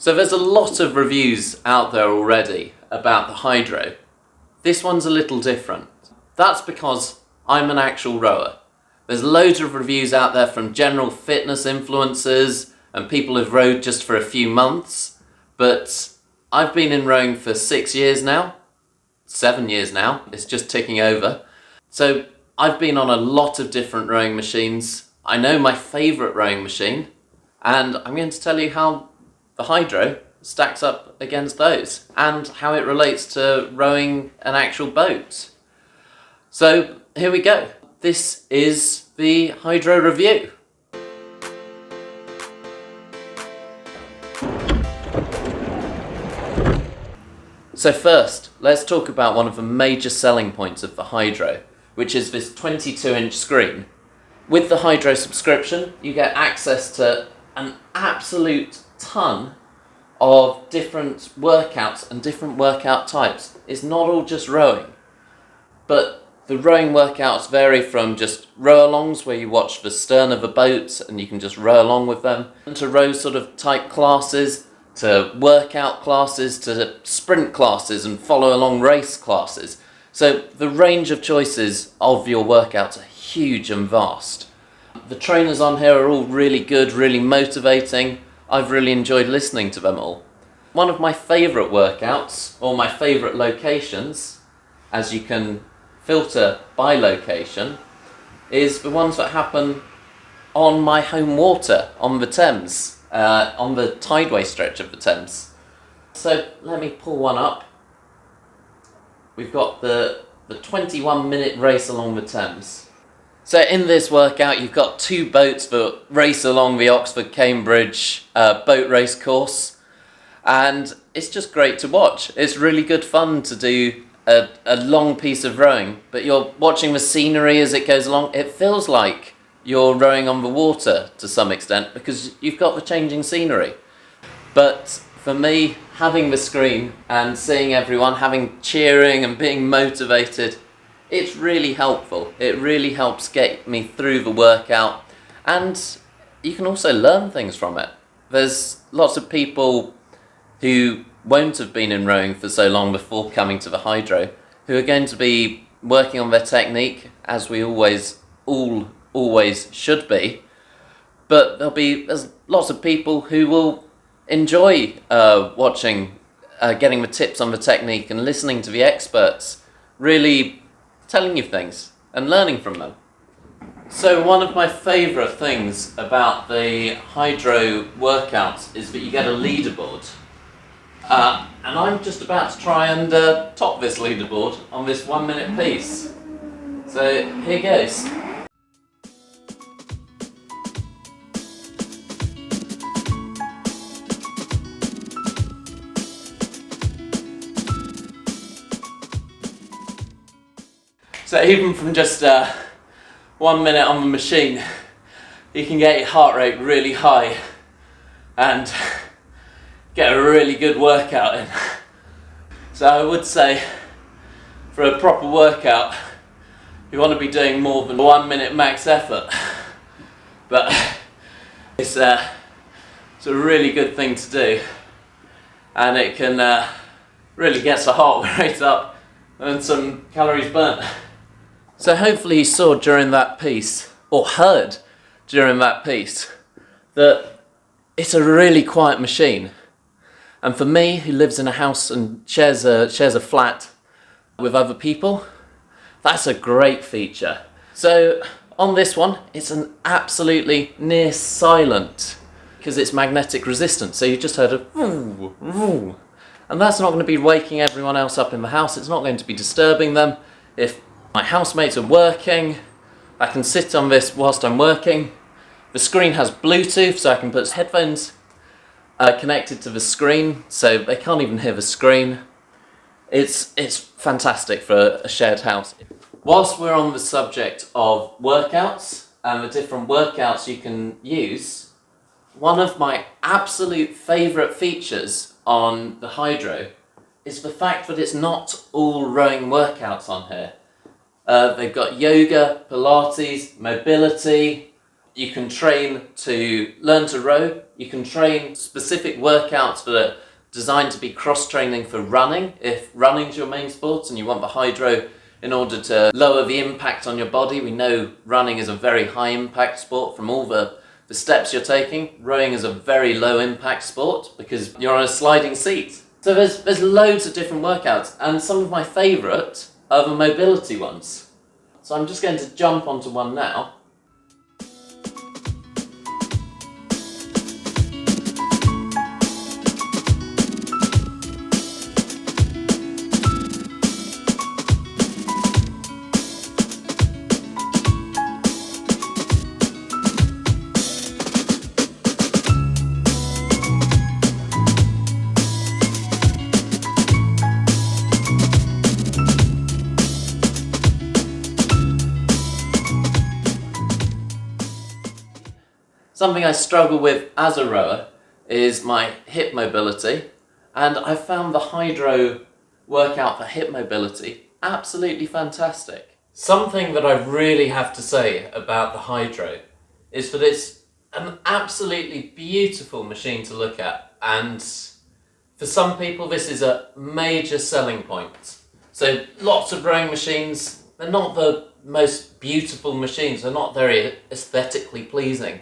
So there's a lot of reviews out there already about the Hydrow. This one's a little different. That's because I'm an actual rower. There's loads of reviews out there from general fitness influencers and people who've rowed just for a few months, but I've been in rowing for 6 years now, 7 years now, it's just ticking over. So I've been on a lot of different rowing machines. I know my favourite rowing machine, and I'm going to tell you how the Hydrow stacks up against those and how it relates to rowing an actual boat. So here we go. This is the Hydrow review. So first, let's talk about one of the major selling points of the Hydrow, which is this 22-inch screen. With the Hydrow subscription, you get access to an absolute ton of different workouts and different workout types. It's not all just rowing, but the rowing workouts vary from just row-alongs where you watch the stern of a boat and you can just row along with them, and to row sort of type classes, to workout classes, to sprint classes and follow along race classes. So the range of choices of your workouts are huge and vast. The trainers on here are all really good, really motivating. I've really enjoyed listening to them all. One of my favourite workouts, or my favourite locations, as you can filter by location, is the ones that happen on my home water, on the Thames, on the tideway stretch of the Thames. So let me pull one up. We've got the 21-minute race along the Thames. So in this workout you've got two boats that race along the Oxford-Cambridge boat race course, and it's just great to watch. It's really good fun to do a long piece of rowing, but you're watching the scenery as it goes along. It feels like you're rowing on the water to some extent because you've got the changing scenery. But for me, having the screen and seeing everyone cheering and being motivated, it's really helpful. It really helps get me through the workout, and you can also learn things from it. There's lots of people who won't have been in rowing for so long before coming to the Hydrow who are going to be working on their technique, as we always should be, but there's lots of people who will enjoy watching, getting the tips on the technique and listening to the experts really telling you things and learning from them. So one of my favourite things about the Hydrow workouts is that you get a leaderboard. And I'm just about to try and top this leaderboard on this 1 minute piece. So here goes. So even from just 1 minute on the machine, you can get your heart rate really high and get a really good workout in. So I would say for a proper workout, you want to be doing more than 1 minute max effort. But it's a really good thing to do, and it can really get the heart rate up and some calories burnt. So hopefully you saw during that piece, or heard during that piece, that it's a really quiet machine. And for me, who lives in a house and shares a flat with other people, that's a great feature. So on this one, it's an absolutely near silent, because it's magnetic resistant. So you just heard a woo, woo. And that's not going to be waking everyone else up in the house. It's not going to be disturbing them. If my housemates are working, I can sit on this whilst I'm working. The screen has Bluetooth, so I can put headphones connected to the screen, so they can't even hear the screen. It's fantastic for a shared house. Whilst we're on the subject of workouts and the different workouts you can use, one of my absolute favourite features on the Hydrow is the fact that it's not all rowing workouts on here. They've got yoga, Pilates, mobility, You can train to learn to row. You can train specific workouts that are designed to be cross-training for running. If running's your main sport and you want the Hydrow in order to lower the impact on your body, we know running is a very high impact sport from all the steps you're taking. Rowing is a very low impact sport because you're on a sliding seat. So there's loads of different workouts, and some of my favourite are the mobility ones. So I'm just going to jump onto one now. Something I struggle with as a rower is my hip mobility, and I found the Hydrow workout for hip mobility absolutely fantastic. Something that I really have to say about the Hydrow is that it's an absolutely beautiful machine to look at, and for some people this is a major selling point. So lots of rowing machines, they're not the most beautiful machines, they're not very aesthetically pleasing.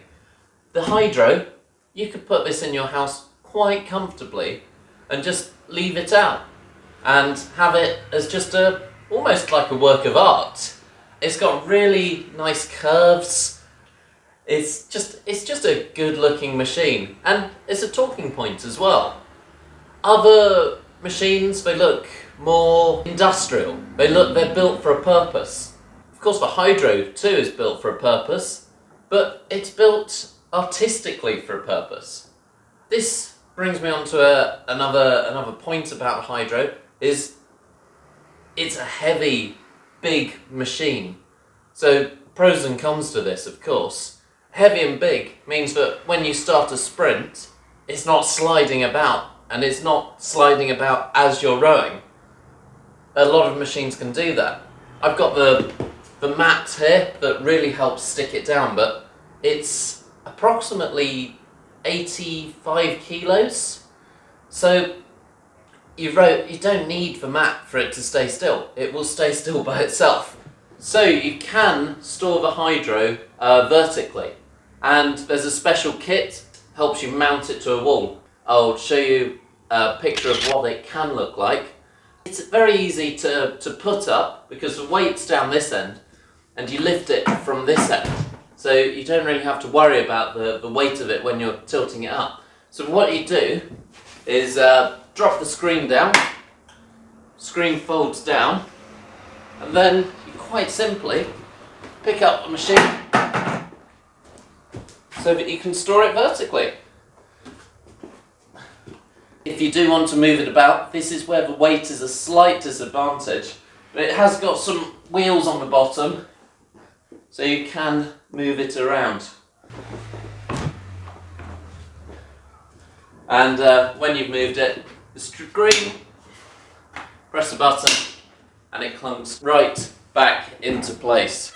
The Hydrow, you could put this in your house quite comfortably and just leave it out and have it as just almost like a work of art. It's got really nice curves. It's just a good looking machine, and it's a talking point as well. Other machines, they look more industrial. They're built for a purpose. Of course the Hydrow too is built for a purpose, but it's built artistically for a purpose. This brings me on to another point about Hydrow, is it's a heavy, big machine. So pros and cons to this, of course. Heavy and big means that when you start a sprint, it's not sliding about, and it's not sliding about as you're rowing. A lot of machines can do that. I've got the mat here that really helps stick it down, but it's approximately 85 kilos. So you don't need the mat for it to stay still. It will stay still by itself. So you can store the Hydrow vertically, and there's a special kit helps you mount it to a wall. I'll show you a picture of what it can look like. It's very easy to put up because the weight's down this end and you lift it from this end. So you don't really have to worry about the weight of it when you're tilting it up. So what you do is drop the screen down, screen folds down, and then you quite simply pick up the machine so that you can store it vertically. If you do want to move it about, this is where the weight is a slight disadvantage, but it has got some wheels on the bottom, so you can move it around. And when you've moved it, the screen, press the button, and it clunks right back into place.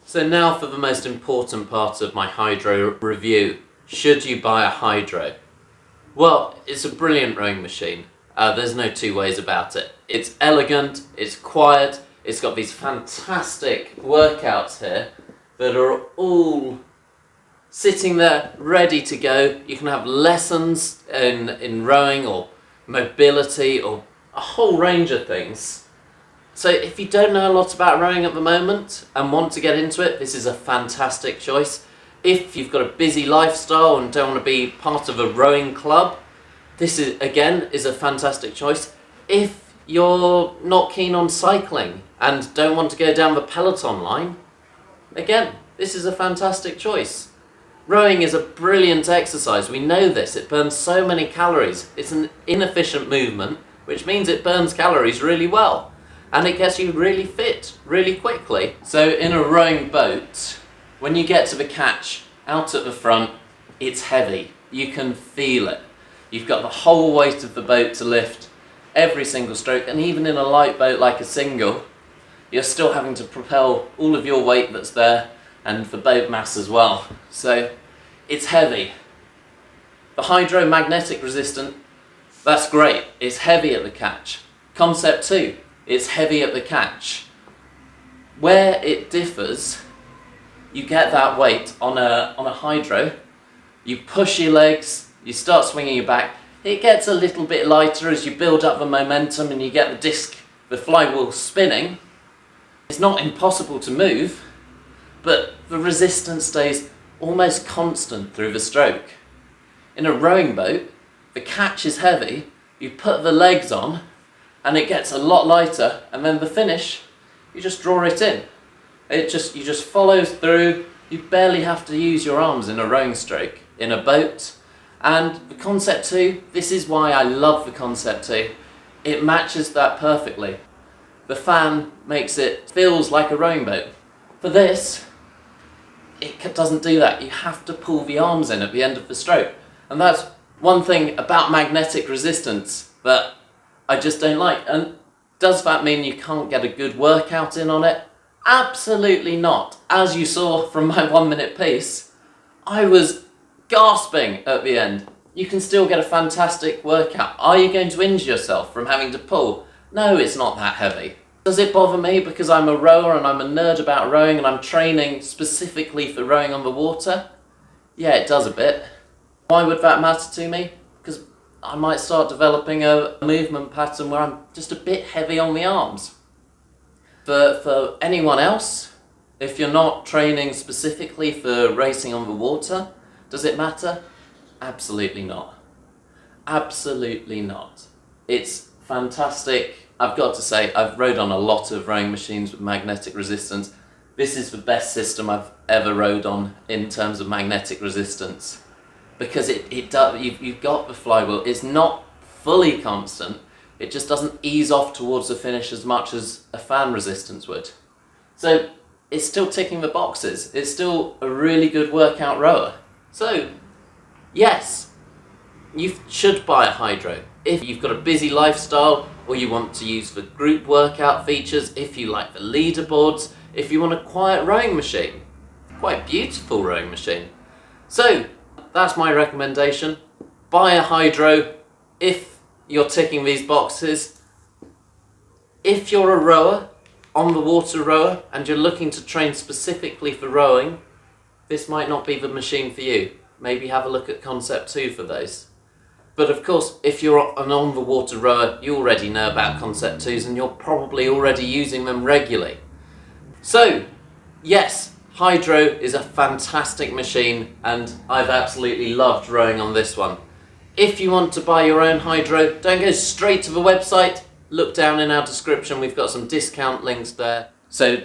So now for the most important part of my Hydrow review. Should you buy a Hydrow? Well, it's a brilliant rowing machine. There's no two ways about it. It's elegant, it's quiet, it's got these fantastic workouts here that are all sitting there ready to go. You can have lessons in rowing or mobility or a whole range of things. So if you don't know a lot about rowing at the moment and want to get into it, this is a fantastic choice. If you've got a busy lifestyle and don't want to be part of a rowing club, this is, again, is a fantastic choice. If you're not keen on cycling and don't want to go down the peloton line, again, this is a fantastic choice. Rowing is a brilliant exercise, we know this, it burns so many calories. It's an inefficient movement, which means it burns calories really well. And it gets you really fit, really quickly. So in a rowing boat, when you get to the catch, out at the front, it's heavy. You can feel it. You've got the whole weight of the boat to lift every single stroke, and even in a light boat like a single, you're still having to propel all of your weight that's there and the boat mass as well. So it's heavy. The Hydrow magnetic resistant, that's great. It's heavy at the catch. Concept 2, it's heavy at the catch. Where it differs, you get that weight on a Hydrow, you push your legs, you start swinging your back, it gets a little bit lighter as you build up the momentum and you get the disc, the flywheel spinning. It's not impossible to move, but the resistance stays almost constant through the stroke. In a rowing boat, the catch is heavy, you put the legs on and it gets a lot lighter, and then the finish, you just draw it in. You just follows through, you barely have to use your arms in a rowing stroke. In a boat, and the Concept 2, this is why I love the Concept 2, it matches that perfectly. The fan makes it feels like a rowing boat. For this, it doesn't do that. You have to pull the arms in at the end of the stroke. And that's one thing about magnetic resistance that I just don't like. And does that mean you can't get a good workout in on it? Absolutely not. As you saw from my 1 minute piece, I was gasping at the end. You can still get a fantastic workout. Are you going to injure yourself from having to pull? No, it's not that heavy. Does it bother me because I'm a rower and I'm a nerd about rowing and I'm training specifically for rowing on the water? Yeah, it does a bit. Why would that matter to me? Because I might start developing a movement pattern where I'm just a bit heavy on the arms. For anyone else, if you're not training specifically for racing on the water, does it matter? Absolutely not. Absolutely not. It's fantastic. I've got to say, I've rowed on a lot of rowing machines with magnetic resistance. This is the best system I've ever rowed on in terms of magnetic resistance. Because you've got the flywheel. It's not fully constant. It just doesn't ease off towards the finish as much as a fan resistance would. So it's still ticking the boxes. It's still a really good workout rower. So, yes, you should buy a Hydrow. If you've got a busy lifestyle, or you want to use the group workout features, if you like the leaderboards, if you want a quiet rowing machine. Quite beautiful rowing machine. So, that's my recommendation. Buy a Hydrow if you're ticking these boxes. If you're a rower, on the water rower, and you're looking to train specifically for rowing, this might not be the machine for you. Maybe have a look at Concept 2 for those. But of course, if you're an on-the-water rower, you already know about Concept 2s and you're probably already using them regularly. So, yes, Hydrow is a fantastic machine and I've absolutely loved rowing on this one. If you want to buy your own Hydrow, don't go straight to the website. Look down in our description, we've got some discount links there. So,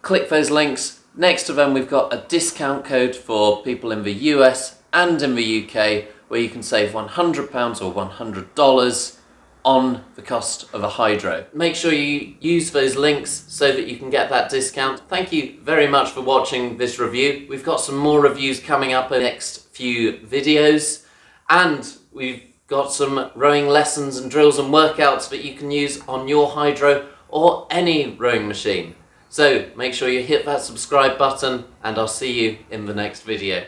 click those links. Next to them we've got a discount code for people in the US and in the UK where you can save £100 or $100 on the cost of a Hydrow. Make sure you use those links so that you can get that discount. Thank you very much for watching this review. We've got some more reviews coming up in the next few videos, and we've got some rowing lessons and drills and workouts that you can use on your Hydrow or any rowing machine. So make sure you hit that subscribe button and I'll see you in the next video.